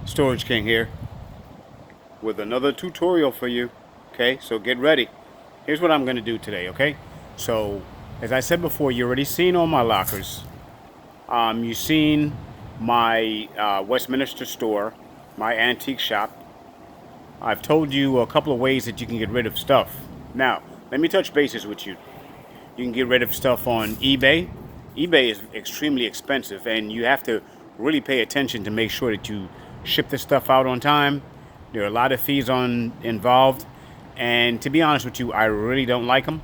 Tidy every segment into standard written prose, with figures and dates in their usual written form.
Storage King here with another tutorial for you. Okay, so get ready. Here's what I'm going to do today, okay? So, as I said before, you already seen all my lockers. You've seen my Westminster store, my antique shop. I've told you a couple of ways that you can get rid of stuff. Now, let me touch bases with you. You can get rid of stuff on eBay. eBay is extremely expensive, and you have to really pay attention to make sure that you ship this stuff out on time. There are a lot of fees involved, and to be honest with you, I really don't like them.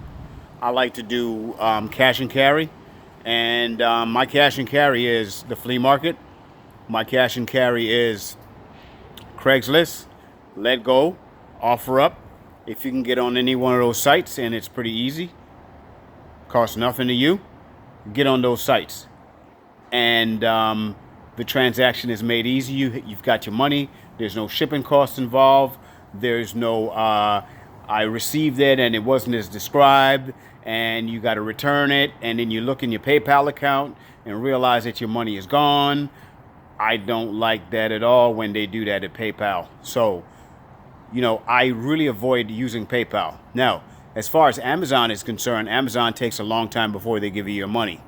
I like to do cash and carry, and my cash and carry is the flea market. My cash and carry is Craigslist, Let Go, OfferUp. If you can get on any one of those sites, and it's pretty easy, costs nothing to you, get on those sites, and the transaction is made easy. You've got your money. There's no shipping costs involved. There's no I received it and it wasn't as described, and you got to return it, and then you look in your PayPal account and realize that your money is gone. I don't like that at all when they do that at PayPal. So, I really avoid using PayPal. Now, as far as Amazon is concerned, Amazon takes a long time before they give you your money.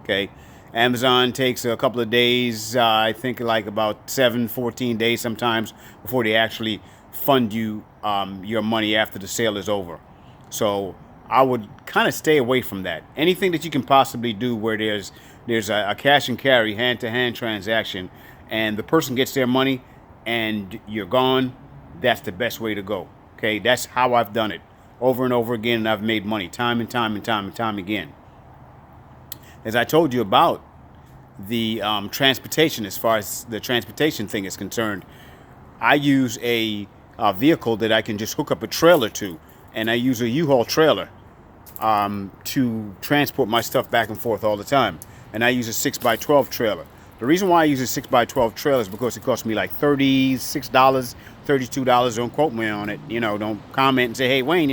Okay? Amazon takes a couple of days, I think like about 14 days sometimes, before they actually fund you your money after the sale is over. So I would kind of stay away from that. Anything that you can possibly do where there's a cash and carry hand-to-hand transaction and the person gets their money and you're gone, that's the best way to go. Okay, that's how I've done it over and over again, and I've made money time and time and time and time again. As I told you about the transportation, as far as the transportation thing is concerned, I use a vehicle that I can just hook up a trailer to, and I use a U-Haul trailer to transport my stuff back and forth all the time. And I use a 6x12 trailer. The reason why I use a 6x12 trailer is because it costs me like $36, $32. Don't quote me on it. Don't comment and say, hey, Wayne,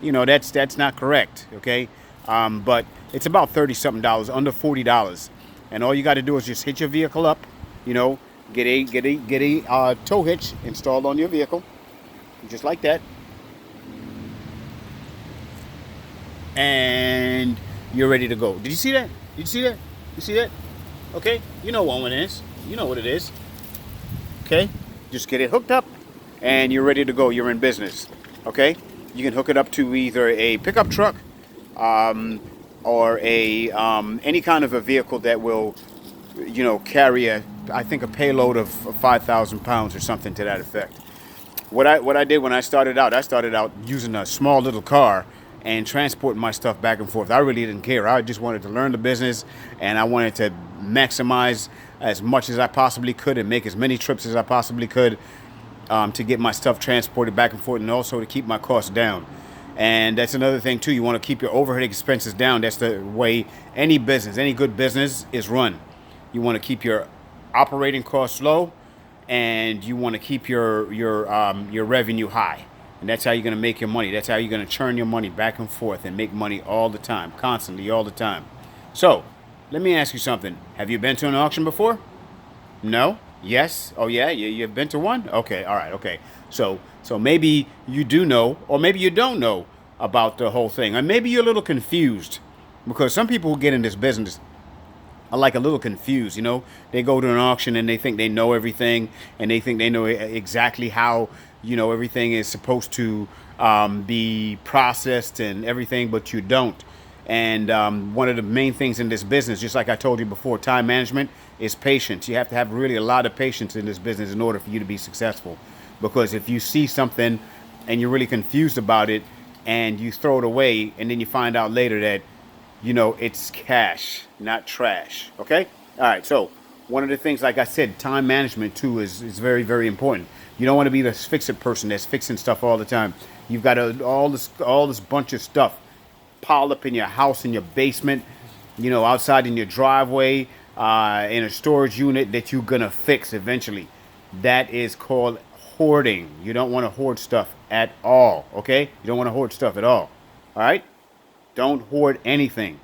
that's not correct. Okay. But it's about $30-something, under $40. And all you got to do is just hitch your vehicle up, get a tow hitch installed on your vehicle, just like that. And you're ready to go. Did you see that? Did you see that? You see that? Okay, you know what one is. You know what it is. Okay, just get it hooked up, and you're ready to go. You're in business. Okay, you can hook it up to either a pickup truck, or a any kind of a vehicle that will, carry I think a payload of 5,000 pounds or something to that effect. What I did when I started out using a small little car and transporting my stuff back and forth. I really didn't care. I just wanted to learn the business, and I wanted to maximize as much as I possibly could and make as many trips as I possibly could to get my stuff transported back and forth, and also to keep my costs down. And that's another thing too. You want to keep your overhead expenses down. That's the way any business, any good business is run. You want to keep your operating costs low, and you want to keep your revenue high. And that's how you're going to make your money. That's how you're going to churn your money back and forth and make money all the time, constantly, all the time. So, let me ask you something. Have you been to an auction before? No? Yes? Oh, yeah? You've been to one? Okay, all right, okay. So maybe you do know, or maybe you don't know about the whole thing. And maybe you're a little confused, because some people who get in this business are like a little confused. They go to an auction and they think they know everything, and they think they know exactly how everything is supposed to be processed and everything, but you don't. And one of the main things in this business, just like I told you before, time management, is patience. You have to have really a lot of patience in this business in order for you to be successful. Because if you see something and you're really confused about it and you throw it away, and then you find out later that it's cash, not trash. Okay? All right. So one of the things, like I said, time management too is very, very important. You don't want to be this fix-it person that's fixing stuff all the time. You've got all this bunch of stuff piled up in your house, in your basement, outside in your driveway, in a storage unit that you're gonna fix eventually. That is called hoarding. You don't want to hoard stuff at all. Okay? You don't want to hoard stuff at all. All right? Don't hoard anything.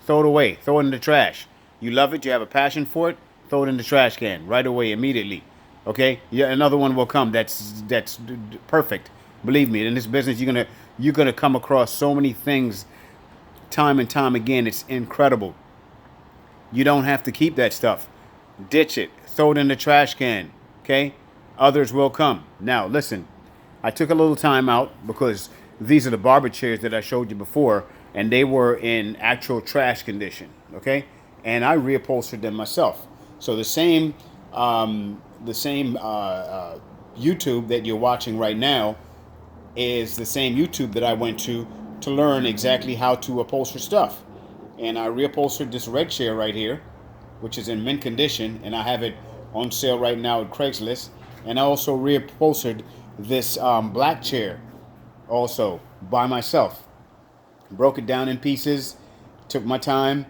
Throw it away. Throw it in the trash. You love it. You have a passion for it. Throw it in the trash can right away, immediately. Okay, yeah, another one will come. That's perfect. Believe me, in this business, you're gonna come across so many things time and time again. It's incredible. You don't have to keep that stuff. Ditch it. Throw it in the trash can. Okay? Others will come. Now, listen. I took a little time out because these are the barber chairs that I showed you before, and they were in actual trash condition. Okay? And I reupholstered them myself. So the same YouTube that you're watching right now is the same YouTube that I went to learn exactly how to upholster stuff. And I reupholstered this red chair right here, which is in mint condition, and I have it on sale right now at Craigslist. And I also reupholstered this black chair also by myself. Broke it down in pieces, took my time,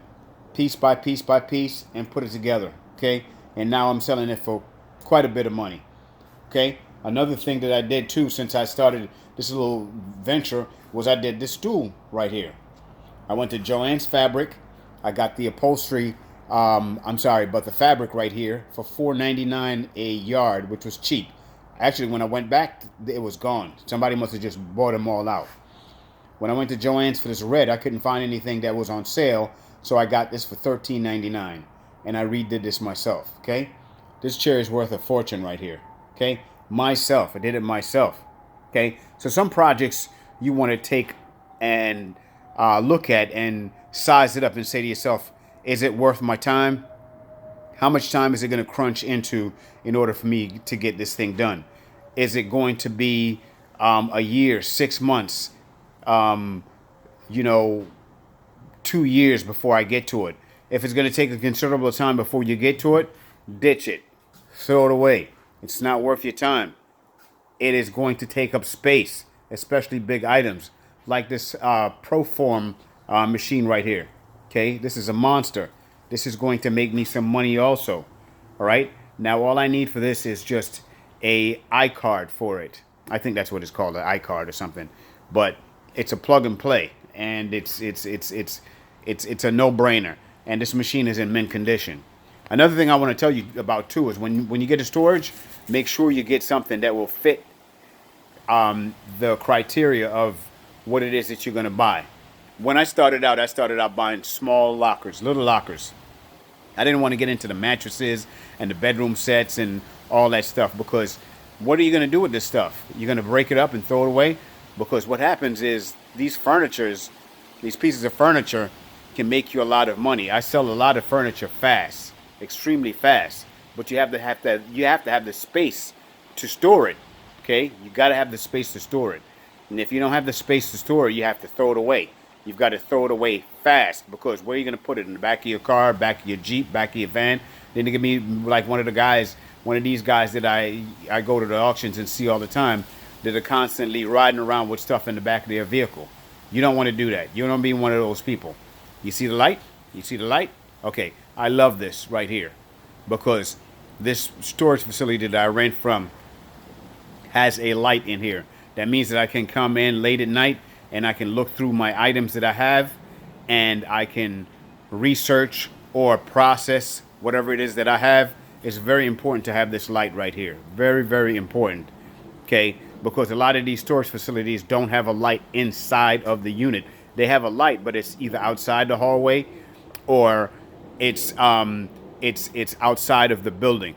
piece by piece by piece, and put it together. Okay, and now I'm selling it for quite a bit of money. Okay. Another thing that I did too, since I started this little venture, was I did this stool right here. I went to Joann's Fabric. I got the upholstery. I'm sorry, but the fabric right here for $4.99 a yard, which was cheap. Actually, when I went back, it was gone. Somebody must have just bought them all out. When I went to Joann's for this red, I couldn't find anything that was on sale, so I got this for $13.99, and I redid this myself. Okay, this chair is worth a fortune right here. Okay, myself. I did it myself. Okay, so some projects you want to take and look at and size it up and say to yourself, is it worth my time? How much time is it going to crunch into in order for me to get this thing done? Is it going to be a year, 6 months, um, you know, 2 years before I get to it? If it's going to take a considerable time before you get to it, ditch it. Throw it away. It's not worth your time. It is going to take up space, especially big items like this Proform machine right here. Okay, this is a monster. This is going to make me some money also. All right. Now all I need for this is just a iCard for it. I think that's what it's called, an iCard or something. But it's a plug and play, and it's a no-brainer. And this machine is in mint condition. Another thing I want to tell you about too is when you get a storage, make sure you get something that will fit the criteria of what it is that you're going to buy. When I started out buying small lockers, little lockers. I didn't want to get into the mattresses and the bedroom sets and all that stuff, because what are you going to do with this stuff? You're going to break it up and throw it away? Because what happens is these pieces of furniture can make you a lot of money. I sell a lot of furniture fast, extremely fast, but you have to have the space to store it. Okay, you got to have the space to store it, and if you don't have the space to store it, you have to throw it away. You've got to throw it away fast, because where are you going to put it? In the back of your car, back of your Jeep, back of your van? Then it could be like one of these guys that I go to the auctions and see all the time, that are constantly riding around with stuff in the back of their vehicle. You don't want to do that. You don't be one of those people. You see the light? You see the light? Okay, I love this right here, because this storage facility that I rent from has a light in here. That means that I can come in late at night and I can look through my items that I have, and I can research or process whatever it is that I have. It's very important to have this light right here. Very, very important. Okay, because a lot of these storage facilities don't have a light inside of the unit. They have a light, but it's either outside the hallway or it's outside of the building.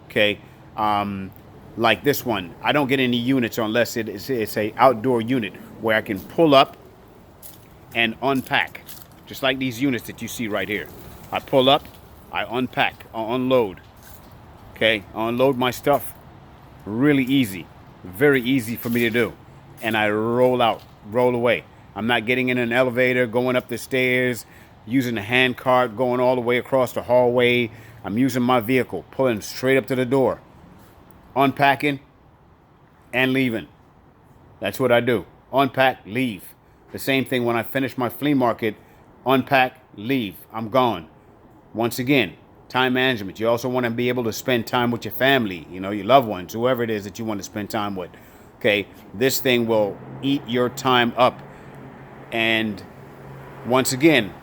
Okay, like this one, I don't get any units unless it's a outdoor unit where I can pull up and unpack, just like these units that you see right here. I pull up, I unpack, I unload. Okay, I unload my stuff. Really easy, very easy for me to do, and I roll out, roll away. I'm not getting in an elevator, going up the stairs, using a hand cart, going all the way across the hallway. I'm using my vehicle, pulling straight up to the door, unpacking and leaving. That's what I do. Unpack, leave. The same thing when I finish my flea market. Unpack, leave. I'm gone. Once again, time management. You also want to be able to spend time with your family, your loved ones, whoever it is that you want to spend time with. Okay, this thing will eat your time up. And once again,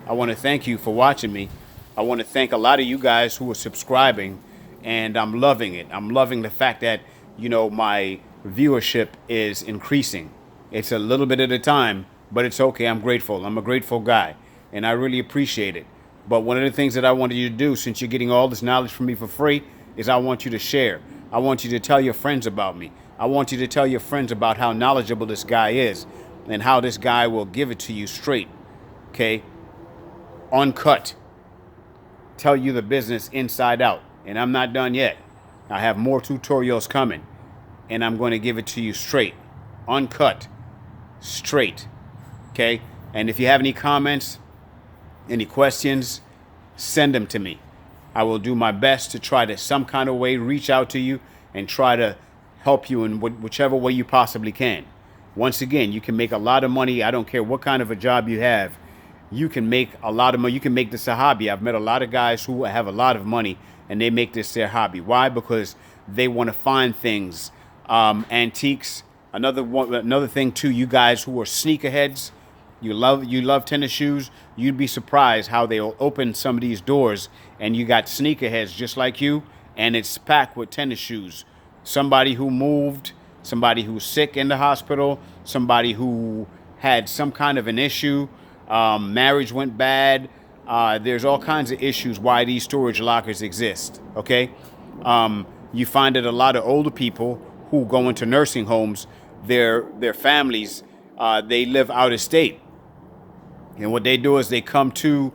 I want to thank you for watching me. I want to thank a lot of you guys who are subscribing and I'm loving it. I'm loving the fact that, my viewership is increasing. It's a little bit at a time, but it's okay. I'm grateful. I'm a grateful guy, and I really appreciate it. But one of the things that I wanted you to do, since you're getting all this knowledge from me for free, is I want you to share. I want you to tell your friends about me. I want you to tell your friends about how knowledgeable this guy is and how this guy will give it to you straight, okay? Uncut. Tell you the business inside out. And I'm not done yet. I have more tutorials coming, and I'm going to give it to you straight, uncut, straight, okay? And if you have any comments, any questions, send them to me. I will do my best to try to some kind of way reach out to you and try to help you in whichever way you possibly can. Once again, you can make a lot of money. I don't care what kind of a job you have. You can make a lot of money. You can make this a hobby. I've met a lot of guys who have a lot of money and they make this their hobby. Why? Because they want to find things, antiques. Another thing too, you guys who are sneakerheads, you love tennis shoes. You'd be surprised how they'll open some of these doors and you got sneakerheads just like you, and it's packed with tennis shoes. Somebody who moved, somebody who's sick in the hospital, somebody who had some kind of an issue, marriage went bad. There's all kinds of issues why these storage lockers exist, okay? You find that a lot of older people who go into nursing homes, their families, they live out of state. And what they do is they come to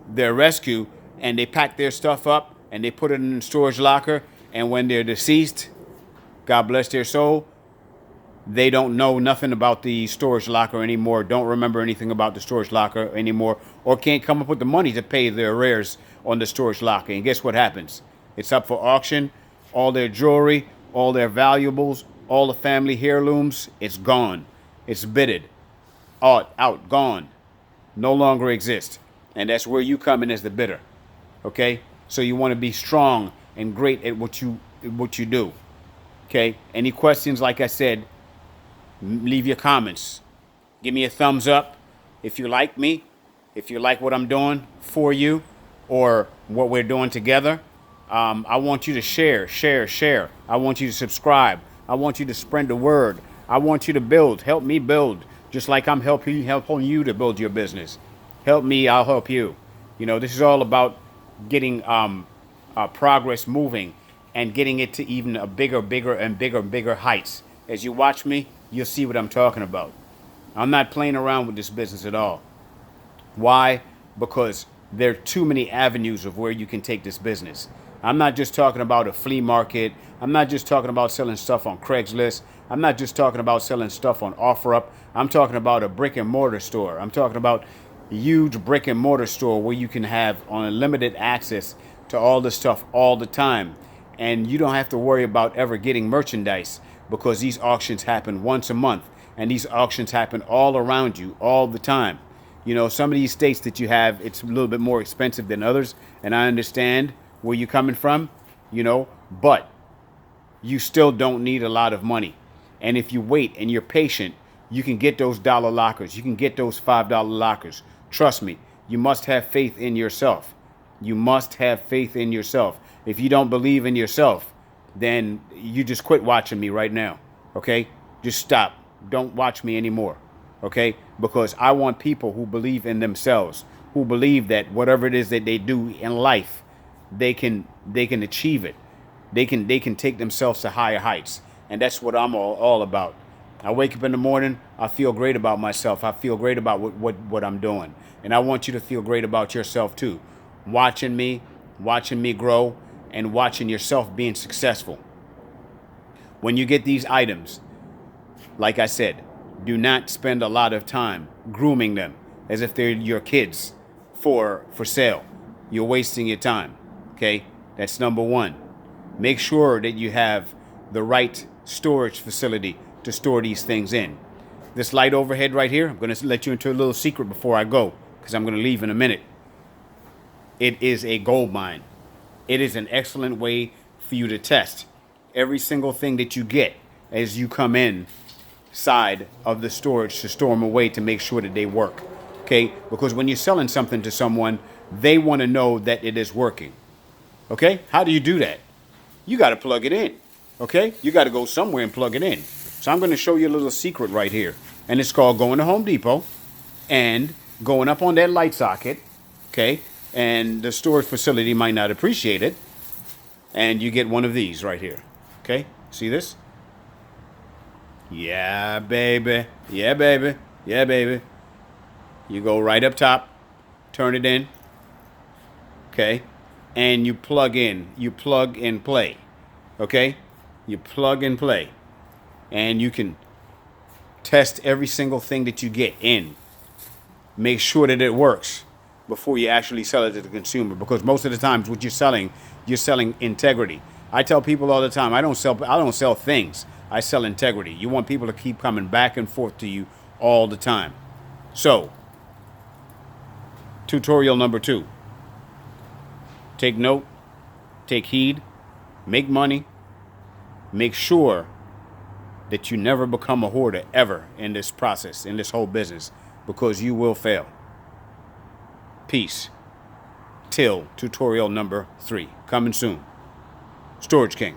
their rescue and they pack their stuff up and they put it in a storage locker. And when they're deceased, God bless their soul, they don't know nothing about the storage locker anymore, don't remember anything about the storage locker anymore, or can't come up with the money to pay their arrears on the storage locker. And guess what happens? It's up for auction. All their jewelry, all their valuables, all the family heirlooms, it's gone. It's bidded. Out, gone. No longer exist. And that's where you come in as the bidder. Okay? So you want to be strong and great at what you do. Okay? Any questions, like I said, leave your comments. Give me a thumbs up if you like me, if you like what I'm doing for you or what we're doing together. I want you to share. I want you to subscribe. I want you to spread the word. I want you to help me build, just like I'm helping you to build your business. Help me, I'll help you. This is all about getting progress moving and getting it to even a bigger heights. As you watch me, you'll see what I'm talking about. I'm not playing around with this business at all. Why? Because there are too many avenues of where you can take this business. I'm not just talking about a flea market. I'm not just talking about selling stuff on Craigslist. I'm not just talking about selling stuff on OfferUp. I'm talking about a brick and mortar store. I'm talking about a huge brick and mortar store where you can have unlimited access to all the stuff all the time. And you don't have to worry about ever getting merchandise because these auctions happen once a month. And these auctions happen all around you all the time. Some of these states that you have, it's a little bit more expensive than others. And I understand where you're coming from, but you still don't need a lot of money. And if you wait and you're patient, you can get those dollar lockers. You can get those $5 lockers. Trust me, you must have faith in yourself. You must have faith in yourself. If you don't believe in yourself, then you just quit watching me right now, okay? Just stop. Don't watch me anymore, okay? Because I want people who believe in themselves, who believe that whatever it is that they do in life, they can achieve it. They can take themselves to higher heights. And that's what I'm all about. I wake up in the morning, I feel great about myself. I feel great about what I'm doing. And I want you to feel great about yourself too. Watching me grow and watching yourself being successful. When you get these items, like I said, do not spend a lot of time grooming them as if they're your kids for sale. You're wasting your time. Okay? That's number one. Make sure that you have the right storage facility to store these things in. This light overhead right here, I'm going to let you into a little secret before I go, because I'm going to leave in a minute. It is a gold mine. It is an excellent way for you to test every single thing that you get as you come in side of the storage to store them away to make sure that they work. Okay? Because when you're selling something to someone, they want to know that it is working. Okay? How do you do that? You got to plug it in. Okay? You got to go somewhere and plug it in. So I'm going to show you a little secret right here. And it's called going to Home Depot and going up on that light socket. Okay? And the storage facility might not appreciate it. And you get one of these right here. Okay? See this? Yeah, baby. Yeah, baby. Yeah, baby. You go right up top, turn it in. Okay? And you plug in. You plug and play. Okay? You plug and play. And you can test every single thing that you get in. Make sure that it works before you actually sell it to the consumer. Because most of the times what you're selling integrity. I tell people all the time, I don't sell things. I sell integrity. You want people to keep coming back and forth to you all the time. So, tutorial number 2. Take note, take heed, make money, make sure that you never become a hoarder ever in this process, in this whole business, because you will fail. Peace. Till tutorial number 3. Coming soon. Storage King.